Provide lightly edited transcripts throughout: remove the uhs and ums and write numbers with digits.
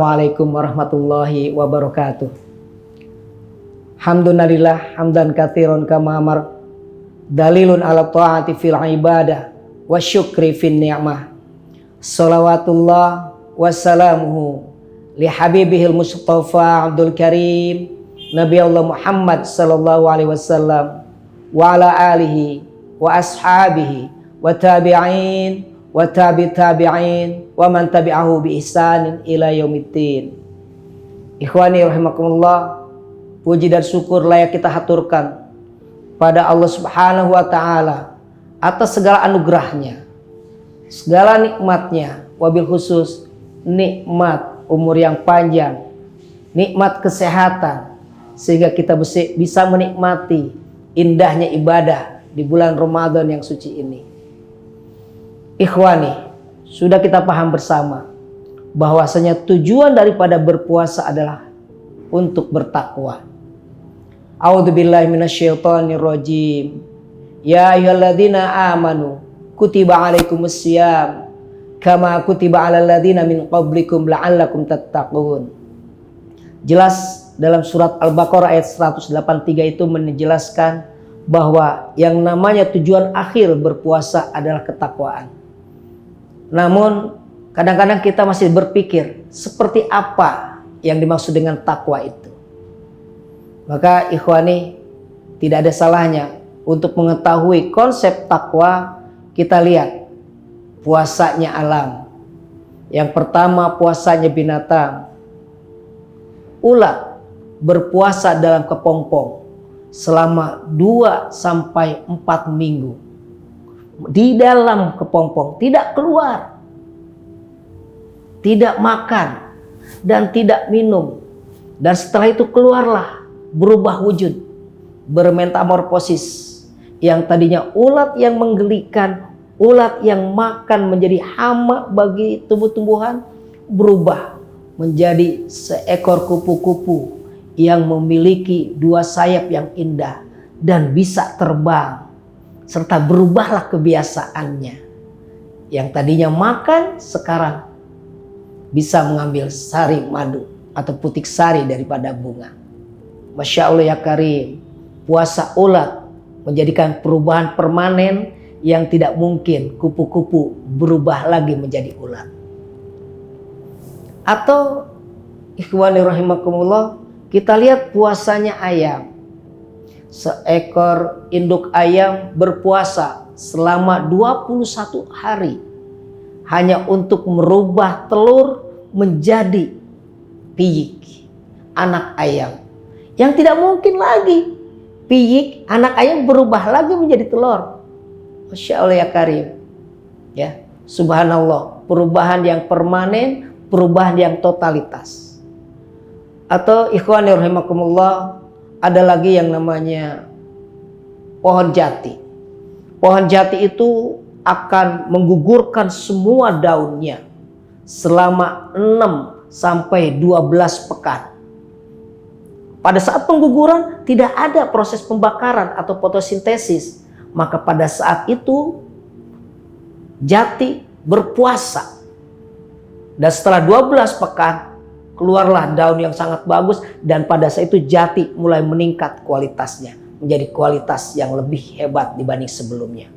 Assalamualaikum warahmatullahi wabarakatuh. Hamdunalillah hamdan katsiran kama amar. Dalilun ala ta'ati fil ibadah wa syukri fin ni'mah. Salawatullah wassalamuhu li habibihil mustafa Abdul Karim Nabi Allah Muhammad sallallahu alaihi wasallam wa ala alihi wa ashabihi wa tabi'in wa tabi'in wa man tabi'ahu bi ihsanin ila yaumiddin. Ikhwani rahimakumullah, puji dan syukur layak kita haturkan pada Allah Subhanahu wa taala atas segala anugerahnya, segala nikmatnya, wabil khusus nikmat umur yang panjang, nikmat kesehatan, sehingga kita bisa menikmati indahnya ibadah di bulan Ramadan yang suci ini. Ikhwani, sudah kita paham bersama bahwasanya tujuan daripada berpuasa adalah untuk bertakwa. A'udzubillahi minasyaitonirrajim. Ya ayyuhalladzina amanu kutiba alaikumussyiyam kama kutiba alal ladzina min qablikum la'allakum tattaqun. Jelas dalam surat Al-Baqarah ayat 183 itu menjelaskan bahwa yang namanya tujuan akhir berpuasa adalah ketakwaan. Namun kadang-kadang kita masih berpikir seperti apa yang dimaksud dengan takwa itu. Maka ikhwani, tidak ada salahnya untuk mengetahui konsep takwa. Kita lihat puasanya alam. Yang pertama puasanya binatang. Ulat berpuasa dalam kepompong selama 2 sampai 4 minggu. Di dalam kepompong, tidak keluar, tidak makan dan tidak minum. Dan setelah itu keluarlah, berubah wujud, bermetamorfosis. Yang tadinya ulat yang menggelikan, ulat yang makan menjadi hama bagi tumbuh-tumbuhan, berubah menjadi seekor kupu-kupu yang memiliki 2 sayap yang indah dan bisa terbang. Serta berubahlah kebiasaannya. Yang tadinya makan, sekarang bisa mengambil sari madu atau putik sari daripada bunga. Masya Allah ya Karim, puasa ulat menjadikan perubahan permanen yang tidak mungkin kupu-kupu berubah lagi menjadi ulat. Atau ikhwani rahimakumullah, kita lihat puasanya ayam. Seekor induk ayam berpuasa selama 21 hari hanya untuk merubah telur menjadi piyik, anak ayam. Yang tidak mungkin lagi piyik, anak ayam berubah lagi menjadi telur. Masya Allah ya Karim. Ya, subhanallah, perubahan yang permanen, perubahan yang totalitas. Atau ikhwani rahimakumullah, ada lagi yang namanya pohon jati. Pohon jati itu akan menggugurkan semua daunnya selama 6 sampai 12 pekan. Pada saat pengguguran tidak ada proses pembakaran atau fotosintesis. Maka pada saat itu jati berpuasa. Dan setelah 12 pekan keluarlah daun yang sangat bagus, dan pada saat itu jati mulai meningkat kualitasnya menjadi kualitas yang lebih hebat dibanding sebelumnya.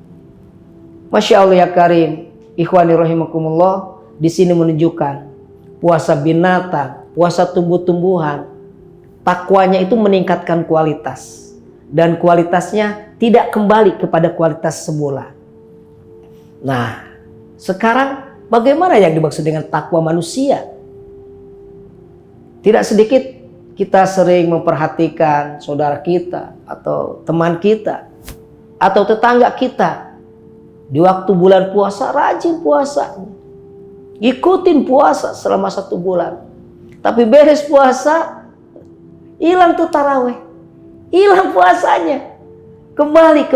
Masya Allah ya Karim, ikhwani rahimakumullah, di sini menunjukkan puasa binatang, puasa tumbuh-tumbuhan, takwanya itu meningkatkan kualitas dan kualitasnya tidak kembali kepada kualitas semula. Nah, sekarang bagaimana yang dimaksud dengan takwa manusia? Tidak sedikit kita sering memperhatikan saudara kita atau teman kita atau tetangga kita. Di waktu bulan puasa rajin puasa, ikutin puasa selama 1 bulan. Tapi beres puasa, hilang tuh taraweh, hilang puasanya, kembali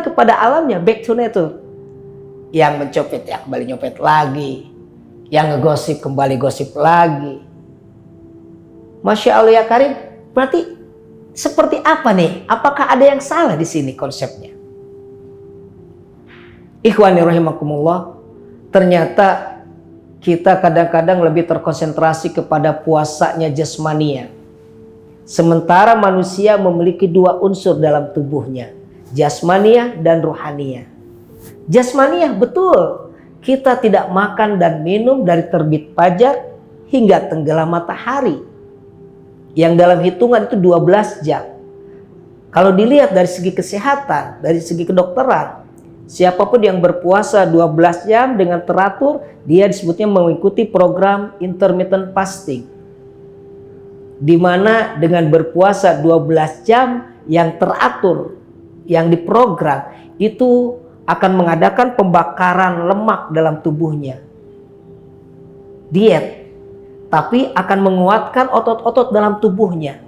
kepada alamnya, back to nature. Yang mencopet ya kembali nyopet lagi, yang ngegosip kembali gosip lagi. Masya Allah ya Karim, berarti seperti apa nih? Apakah ada yang salah di sini konsepnya? Ikhwani rahimakumullah, ternyata kita kadang-kadang lebih terkonsentrasi kepada puasanya jasmania. Sementara manusia memiliki dua unsur dalam tubuhnya, jasmania dan rohania. Jasmania betul, kita tidak makan dan minum dari terbit fajar hingga tenggelam matahari, yang dalam hitungan itu 12 jam. Kalau dilihat dari segi kesehatan, dari segi kedokteran, siapapun yang berpuasa 12 jam dengan teratur, dia disebutnya mengikuti program intermittent fasting. Di mana dengan berpuasa 12 jam yang teratur, yang diprogram, itu akan mengadakan pembakaran lemak dalam tubuhnya. Diet, tapi akan menguatkan otot-otot dalam tubuhnya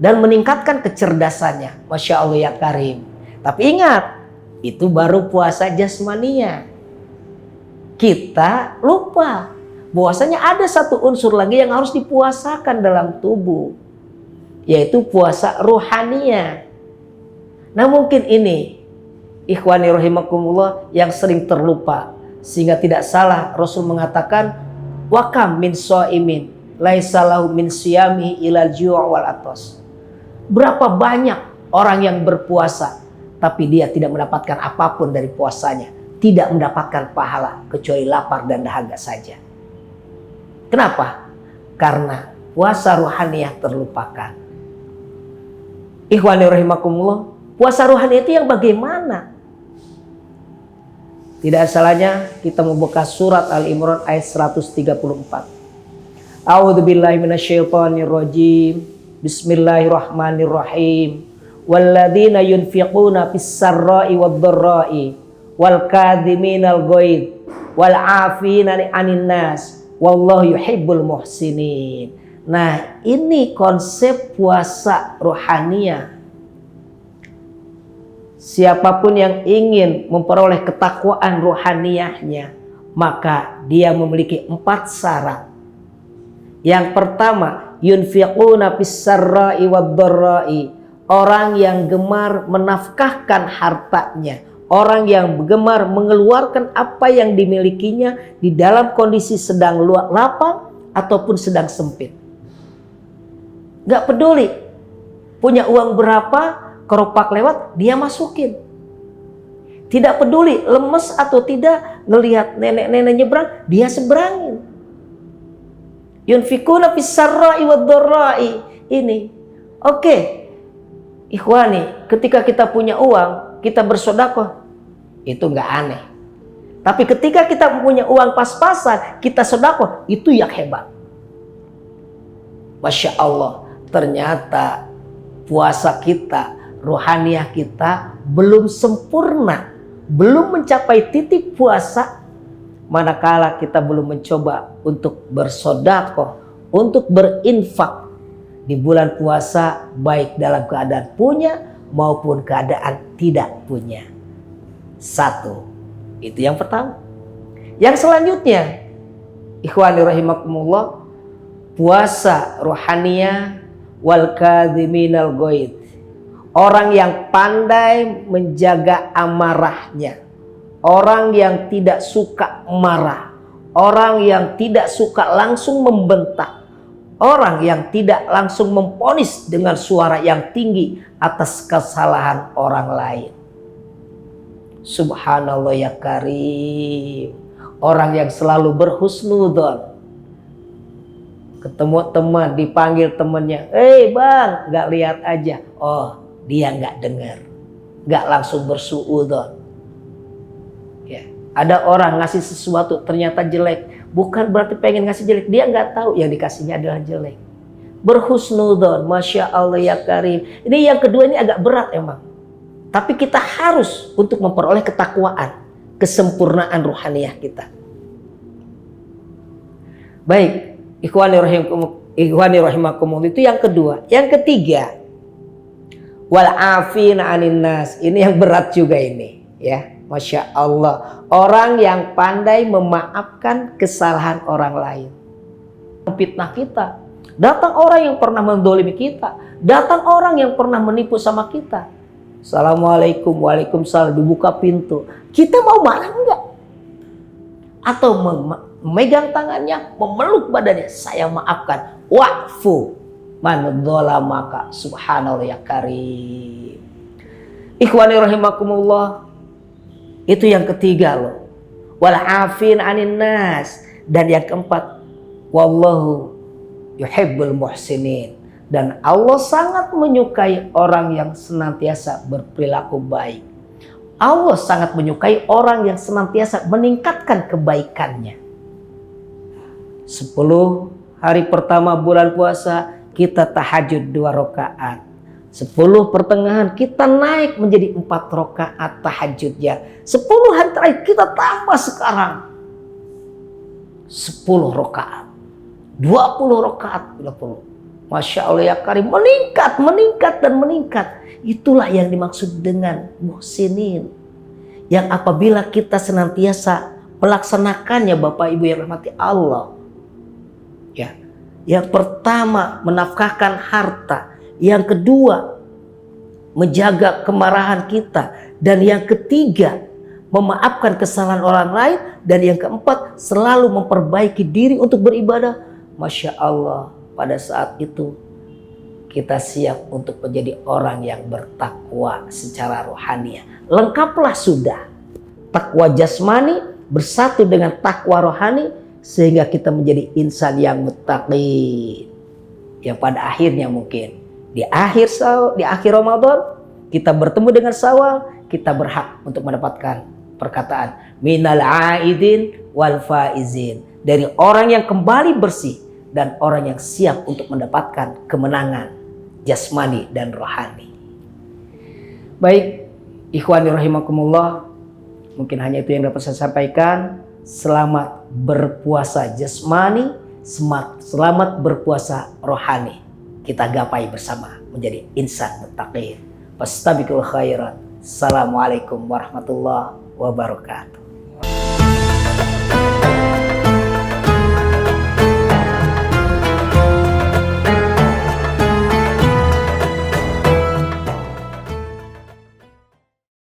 dan meningkatkan kecerdasannya. Masya Allah ya Karim. Tapi ingat, itu baru puasa jasmania. Kita lupa bahwasanya ada satu unsur lagi yang harus dipuasakan dalam tubuh, yaitu puasa rohania. Nah mungkin ini ikhwani rahimakumullah yang sering terlupa, sehingga tidak salah Rasul mengatakan, wa kam min shaimin laisa lahu min siyamihi ilal ju' wal atas. Berapa banyak orang yang berpuasa tapi dia tidak mendapatkan apapun dari puasanya, tidak mendapatkan pahala kecuali lapar dan dahaga saja. Kenapa? Karena puasa rohaniah terlupakan. Ikhwani rahimakumullah, puasa rohaniah itu yang bagaimana? Tidak salahnya kita membuka surat Al-Imran ayat 134. A'udzubillahi minasyaitonirrajim. Bismillahirrahmanirrahim. Walladzina yunfiquna fis-sarra'i wad-dharra'i wal kadhiminal ghaidh wal 'afina 'anil nas wallahu yuhibbul muhsinin. Nah, ini konsep puasa rohaniah. Siapapun yang ingin memperoleh ketakwaan rohaniahnya, maka dia memiliki 4 syarat. Yang pertama, yunfiquna fis-sarra'i wad-dharra'i. Orang yang gemar menafkahkan hartanya, orang yang gemar mengeluarkan apa yang dimilikinya di dalam kondisi sedang lapang ataupun sedang sempit. Gak peduli punya uang berapa, keropak lewat, dia masukin. Tidak peduli lemes atau tidak, ngelihat nenek-nenek nyebrang, dia seberangin. Yunfikuna fis-sarra'i wad-dharra'i. Ini. Oke. Ikhwani, ketika kita punya uang, kita bersedekah, itu nggak aneh. Tapi ketika kita punya uang pas-pasan, kita sedekah, itu yang hebat. Masya Allah, ternyata puasa kita, rohaniah kita belum sempurna, belum mencapai titik puasa, manakala kita belum mencoba untuk bersedekah, untuk berinfak di bulan puasa, baik dalam keadaan punya maupun keadaan tidak punya. 1, itu yang pertama. Yang selanjutnya, ikhwani rahimakumullah, puasa rohaniah wal kadhiminal ghaidh. Orang yang pandai menjaga amarahnya, orang yang tidak suka marah, orang yang tidak suka langsung membentak, orang yang tidak langsung memvonis dengan suara yang tinggi atas kesalahan orang lain. Subhanallah ya Karim. Orang yang selalu berhusnudzon. Ketemu teman, dipanggil temannya, bang, gak lihat aja. Oh, dia gak dengar, gak langsung bersuudzon. Ya. Ada orang ngasih sesuatu ternyata jelek, bukan berarti pengen ngasih jelek, dia nggak tahu yang dikasihnya adalah jelek. Berhusnudzon, Masya Allah ya Karim. Ini yang kedua, ini agak berat emang. Tapi kita harus untuk memperoleh ketakwaan, kesempurnaan rohaniah kita. Baik, ikhwani rahimakumullah, itu yang kedua. Yang ketiga, wal afina 'anin nas. Ini yang berat juga ini, ya. Masya Allah, orang yang pandai memaafkan kesalahan orang lain. Fitnah kita, datang orang yang pernah mendolimi kita, datang orang yang pernah menipu sama kita. Assalamualaikum, waalaikumsalam, dibuka pintu. Kita mau marah enggak? atau memegang tangannya, memeluk badannya, saya maafkan. Wa'fu man dzalamaka. Subhanallah ya karim. Ikhwani rahimakumullah. Itu yang ketiga loh. Wal afin 'anin nas. Dan yang keempat, wallahu yuhibbul muhsinin. Dan Allah sangat menyukai orang yang senantiasa berperilaku baik. Allah sangat menyukai orang yang senantiasa meningkatkan kebaikannya. 10 hari pertama bulan puasa kita tahajud 2 rakaat. 10 pertengahan kita naik menjadi 4 rakaat tahajudnya. 10 hari terakhir kita tambah sekarang 10 rakaat. 20 rakaat. Masya Allah ya karim, meningkat, meningkat dan meningkat. Itulah yang dimaksud dengan muhsinin. Yang apabila kita senantiasa melaksanakannya, Bapak Ibu yang rahmati Allah. Ya. Yang pertama menafkahkan harta. Yang kedua menjaga kemarahan kita. Dan yang ketiga memaafkan kesalahan orang lain. Dan yang keempat selalu memperbaiki diri untuk beribadah. Masya Allah, pada saat itu kita siap untuk menjadi orang yang bertakwa secara rohaniah. Lengkaplah sudah takwa jasmani bersatu dengan takwa rohani sehingga kita menjadi insan yang muttaqin. Yang pada akhirnya mungkin di akhir Ramadan kita bertemu dengan Syawal, kita berhak untuk mendapatkan perkataan minal aidin wal faizin, dari orang yang kembali bersih dan orang yang siap untuk mendapatkan kemenangan jasmani dan rohani. Baik, ikhwani rahimakumullah, mungkin hanya itu yang dapat saya sampaikan. Selamat berpuasa jasmani, selamat berpuasa rohani. Kita gapai bersama menjadi insan muttaqin. Fastabiqul khairat. Assalamualaikum warahmatullahi wabarakatuh.